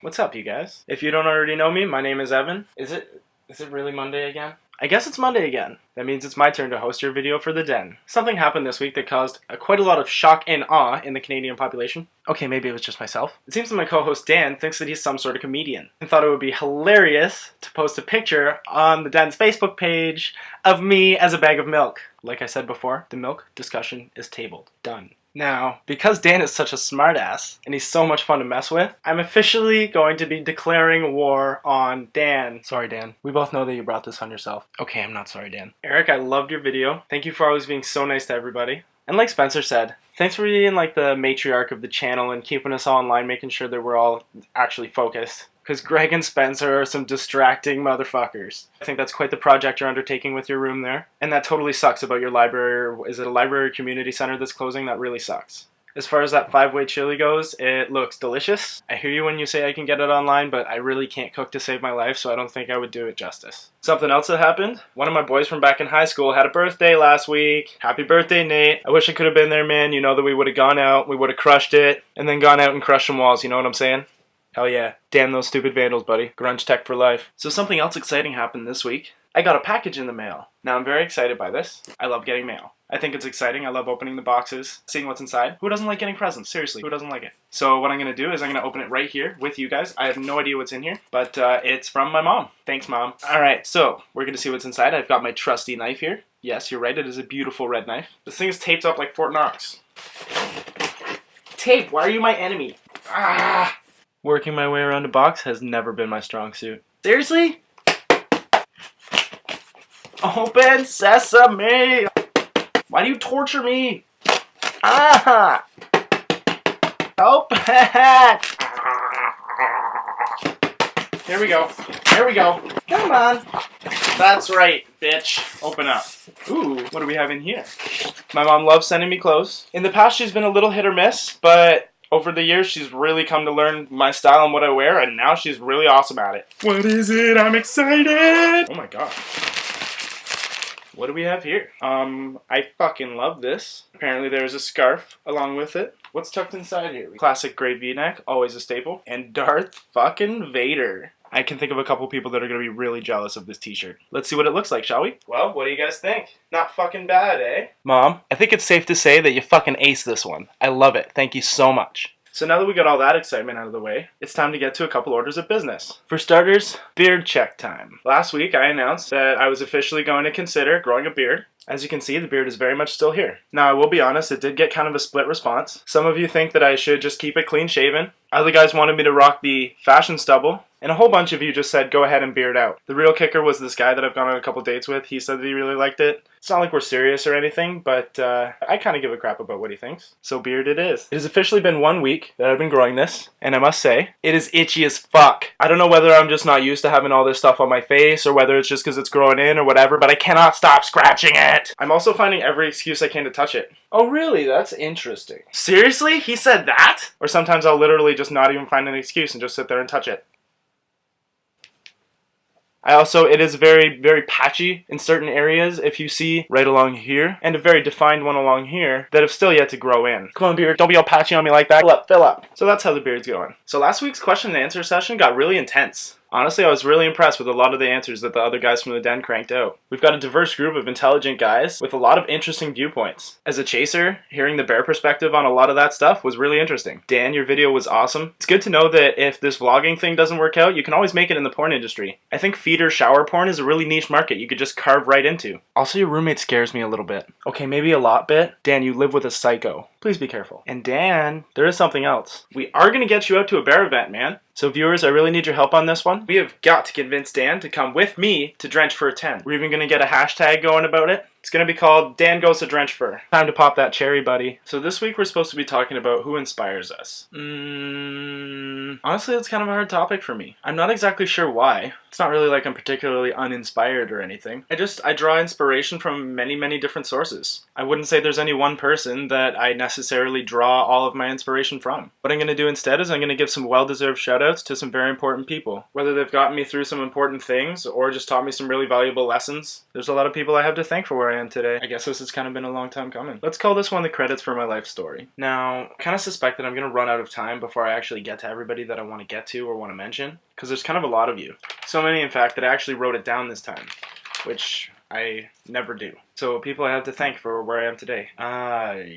What's up, you guys? If you don't already know me, my name is Evan. Is it really Monday again? I guess it's Monday again. That means it's my turn to host your video for the Den. Something happened this week that caused quite a lot of shock and awe in the Canadian population. Okay, maybe it was just myself. It seems that my co-host Dan thinks that he's some sort of comedian and thought it would be hilarious to post a picture on the Den's Facebook page of me as a bag of milk. Like I said before, the milk discussion is tabled. Done. Now, because Dan is such a smartass and he's so much fun to mess with, I'm officially going to be declaring war on Dan. Sorry, Dan. We both know that you brought this on yourself. Okay, I'm not sorry, Dan. Eric, I loved your video. Thank you for always being so nice to everybody. And like Spencer said, thanks for being like the matriarch of the channel and keeping us all in line, making sure that we're all actually focused. Because Greg and Spencer are some distracting motherfuckers. I think that's quite the project you're undertaking with your room there. And that totally sucks about your library. Is it a library or community center that's closing? That really sucks. As far as that 5-way chili goes, it looks delicious. I hear you when you say I can get it online, but I really can't cook to save my life, so I don't think I would do it justice. Something else that happened, one of my boys from back in high school had a birthday last week. Happy birthday, Nate. I wish I could have been there, man. You know that we would have gone out, we would have crushed it, and then gone out and crushed some walls, you know what I'm saying? Hell yeah. Damn those stupid vandals, buddy. Grunge tech for life. So something else exciting happened this week. I got a package in the mail. Now I'm very excited by this. I love getting mail. I think it's exciting. I love opening the boxes, seeing what's inside. Who doesn't like getting presents? Seriously, who doesn't like it? So what I'm going to do is I'm going to open it right here with you guys. I have no idea what's in here, but it's from my mom. Thanks, Mom. Alright, so we're going to see what's inside. I've got my trusty knife here. Yes, you're right. It is a beautiful red knife. This thing is taped up like Fort Knox. Tape, why are you my enemy? Ah! Working my way around a box has never been my strong suit. Seriously? Open sesame! Why do you torture me? Ah! Open! Here we go. Here we go. Come on. That's right, bitch. Open up. Ooh, what do we have in here? My mom loves sending me clothes. In the past, she's been a little hit or miss, but over the years, she's really come to learn my style and what I wear, and now she's really awesome at it. What is it? I'm excited! Oh my god. What do we have here? I fucking love this. Apparently there's a scarf along with it. What's tucked inside here? Classic gray V-neck, always a staple. And Darth fucking Vader. I can think of a couple people that are going to be really jealous of this t-shirt. Let's see what it looks like, shall we? Well, what do you guys think? Not fucking bad, eh? Mom, I think it's safe to say that you fucking aced this one. I love it. Thank you so much. So now that we got all that excitement out of the way, it's time to get to a couple orders of business. For starters, beard check time. Last week I announced that I was officially going to consider growing a beard. As you can see, the beard is very much still here. Now, I will be honest, it did get kind of a split response. Some of you think that I should just keep it clean shaven. Other guys wanted me to rock the fashion stubble. And a whole bunch of you just said, go ahead and beard out. The real kicker was this guy that I've gone on a couple dates with. He said that he really liked it. It's not like we're serious or anything, but I kind of give a crap about what he thinks. So beard it is. It has officially been 1 week that I've been growing this, and I must say, it is itchy as fuck. I don't know whether I'm just not used to having all this stuff on my face, or whether it's just because it's growing in or whatever, but I cannot stop scratching it. I'm also finding every excuse I can to touch it. Oh really? That's interesting. Seriously? He said that? Or sometimes I'll literally just not even find an excuse and just sit there and touch it. It is very, very patchy in certain areas, if you see right along here, and a very defined one along here that have still yet to grow in. Come on, beard, don't be all patchy on me like that. Fill up, fill up. So that's how the beard's going. So last week's question and answer session got really intense. Honestly, I was really impressed with a lot of the answers that the other guys from the Den cranked out. We've got a diverse group of intelligent guys with a lot of interesting viewpoints. As a chaser, hearing the bear perspective on a lot of that stuff was really interesting. Dan, your video was awesome. It's good to know that if this vlogging thing doesn't work out, you can always make it in the porn industry. I think feeder shower porn is a really niche market you could just carve right into. Also, your roommate scares me a little bit. Okay, maybe a lot bit. Dan, you live with a psycho. Please be careful. And Dan, there is something else. We are going to get you out to a bear event, man. So viewers, I really need your help on this one. We have got to convince Dan to come with me to Drench Fur 10. We're even going to get a hashtag going about it. It's going to be called Dan Goes to Drench Fur. Time to pop that cherry, buddy. So this week we're supposed to be talking about who inspires us. Honestly, it's kind of a hard topic for me. I'm not exactly sure why. It's not really like I'm particularly uninspired or anything. I draw inspiration from many, many different sources. I wouldn't say there's any one person that I necessarily draw all of my inspiration from. What I'm going to do instead is I'm going to give some well-deserved shoutouts to some very important people. Whether they've gotten me through some important things or just taught me some really valuable lessons, there's a lot of people I have to thank for where I am today. I guess this has kind of been a long time coming. Let's call this one the credits for my life story. Now, I kind of suspect that I'm going to run out of time before I actually get to everybody that I want to get to or want to mention, because there's kind of a lot of you. So many, in fact, that I actually wrote it down this time, which I never do. So people I have to thank for where I am today. I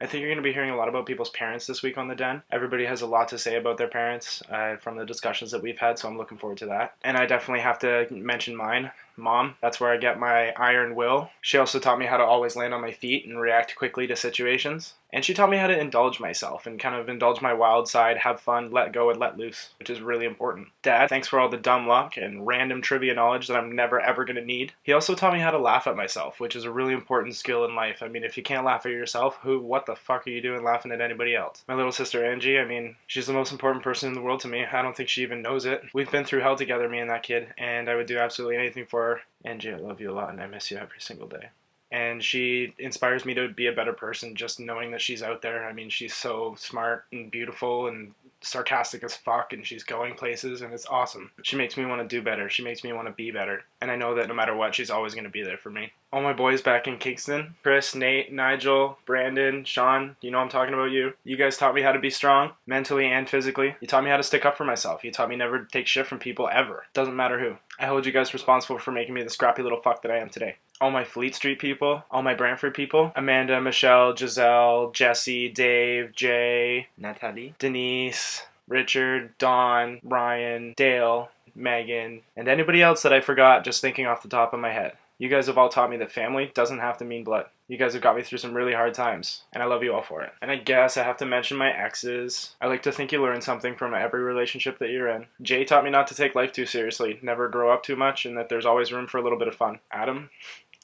think you're going to be hearing a lot about people's parents this week on The Den. Everybody has a lot to say about their parents from the discussions that we've had, so I'm looking forward to that. And I definitely have to mention mine. Mom, that's where I get my iron will. She also taught me how to always land on my feet and react quickly to situations. And she taught me how to indulge myself and kind of indulge my wild side, have fun, let go, and let loose, which is really important. Dad, thanks for all the dumb luck and random trivia knowledge that I'm never ever going to need. He also taught me how to laugh at myself, which is a really important skill in life. I mean, if you can't laugh at yourself, what the fuck are you doing laughing at anybody else? My little sister Angie, I mean, she's the most important person in the world to me. I don't think she even knows it. We've been through hell together, me and that kid, and I would do absolutely anything for her. Angie, I love you a lot and I miss you every single day. And she inspires me to be a better person just knowing that she's out there. I mean, she's so smart and beautiful and sarcastic as fuck, and she's going places, and it's awesome. She makes me want to do better. She makes me want to be better. And I know that no matter what, she's always going to be there for me. All my boys back in Kingston, Chris, Nate, Nigel, Brandon, Sean, you know I'm talking about you. You guys taught me how to be strong, mentally and physically. You taught me how to stick up for myself. You taught me never to take shit from people ever. Doesn't matter who. I hold you guys responsible for making me the scrappy little fuck that I am today. All my Fleet Street people, all my Brantford people, Amanda, Michelle, Giselle, Jesse, Dave, Jay, Natalie, Denise, Richard, Dawn, Ryan, Dale, Megan, and anybody else that I forgot just thinking off the top of my head. You guys have all taught me that family doesn't have to mean blood. You guys have got me through some really hard times, and I love you all for it. And I guess I have to mention my exes. I like to think you learn something from every relationship that you're in. Jay taught me not to take life too seriously, never grow up too much, and that there's always room for a little bit of fun. Adam,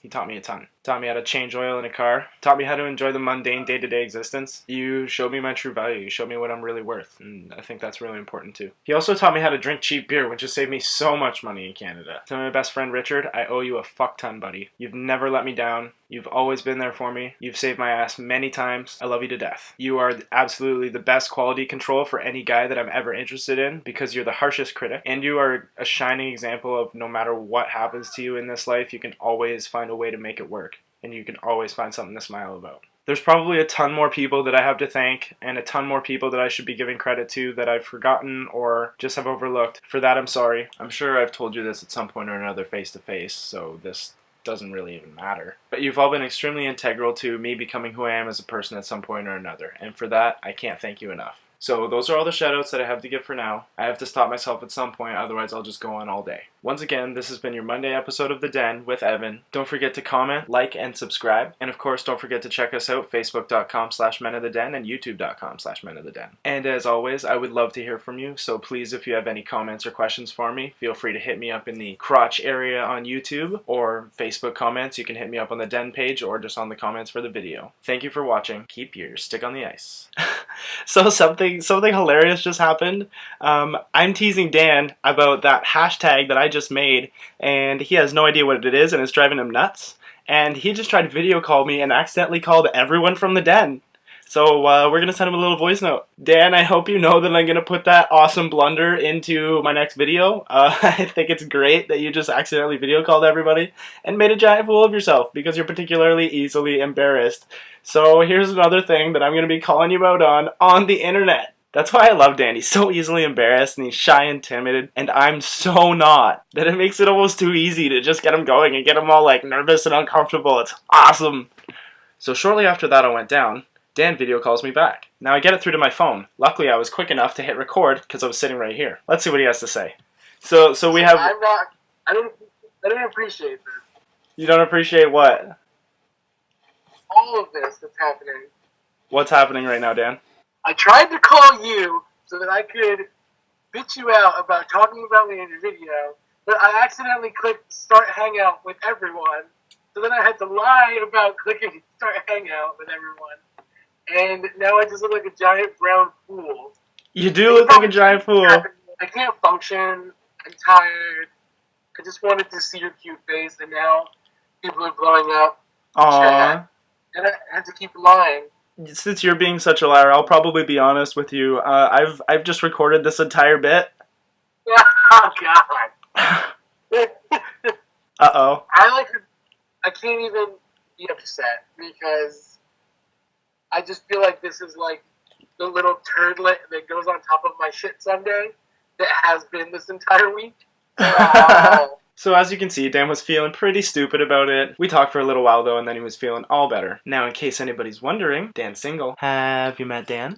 he taught me a ton. Taught me how to change oil in a car. Taught me how to enjoy the mundane day-to-day existence. You showed me my true value. You showed me what I'm really worth. And I think that's really important too. He also taught me how to drink cheap beer, which has saved me so much money in Canada. To my best friend Richard, I owe you a fuck ton, buddy. You've never let me down. You've always been there for me. You've saved my ass many times. I love you to death. You are absolutely the best quality control for any guy that I'm ever interested in, because you're the harshest critic. And you are a shining example of no matter what happens to you in this life, you can always find a way to make it work. And you can always find something to smile about. There's probably a ton more people that I have to thank, and a ton more people that I should be giving credit to that I've forgotten or just have overlooked. For that, I'm sorry. I'm sure I've told you this at some point or another face to face, so this doesn't really even matter. But you've all been extremely integral to me becoming who I am as a person at some point or another, and for that, I can't thank you enough. So those are all the shoutouts that I have to give for now. I have to stop myself at some point, otherwise I'll just go on all day. Once again, this has been your Monday episode of The Den with Evan. Don't forget to comment, like, and subscribe. And of course, don't forget to check us out, facebook.com/menoftheden and youtube.com/menoftheden. And as always, I would love to hear from you, so please, if you have any comments or questions for me, feel free to hit me up in the crotch area on YouTube or Facebook comments. You can hit me up on the Den page or just on the comments for the video. Thank you for watching. Keep your stick on the ice. So something hilarious just happened. I'm teasing Dan about that hashtag that I just made, and he has no idea what it is, and it's driving him nuts. And he just tried to video call me and accidentally called everyone from the Den. So we're going to send him a little voice note. Dan, I hope you know that I'm going to put that awesome blunder into my next video. I think it's great that you just accidentally video called everybody and made a giant fool of yourself because you're particularly easily embarrassed. So here's another thing that I'm going to be calling you out on the internet. That's why I love Dan. He's so easily embarrassed and he's shy and timid, and I'm so not, that it makes it almost too easy to just get him going and get him all like nervous and uncomfortable. It's awesome. So shortly after that all went down, Dan video calls me back. Now I get it through to my phone. Luckily I was quick enough to hit record because I was sitting right here. Let's see what he has to say. So we have... I don't appreciate this. You don't appreciate what? All of this that's happening. What's happening right now, Dan? I tried to call you so that I could bitch you out about talking about me in your video, but I accidentally clicked start hangout with everyone. So then I had to lie about clicking start hangout with everyone. And now I just look like a giant brown fool. You do look like a giant fool. I can't function. I'm tired. I just wanted to see your cute face, and now people are blowing up. Aww. And I had to keep lying. Since you're being such a liar, I'll probably be honest with you. I've just recorded this entire bit. Oh God. Uh-oh. I I can't even be upset because I just feel like this is like the little turdlet that goes on top of my shit sundae that has been this entire week. So as you can see, Dan was feeling pretty stupid about it. We talked for a little while though, and then he was feeling all better. Now, in case anybody's wondering, Dan's single. Have you met Dan?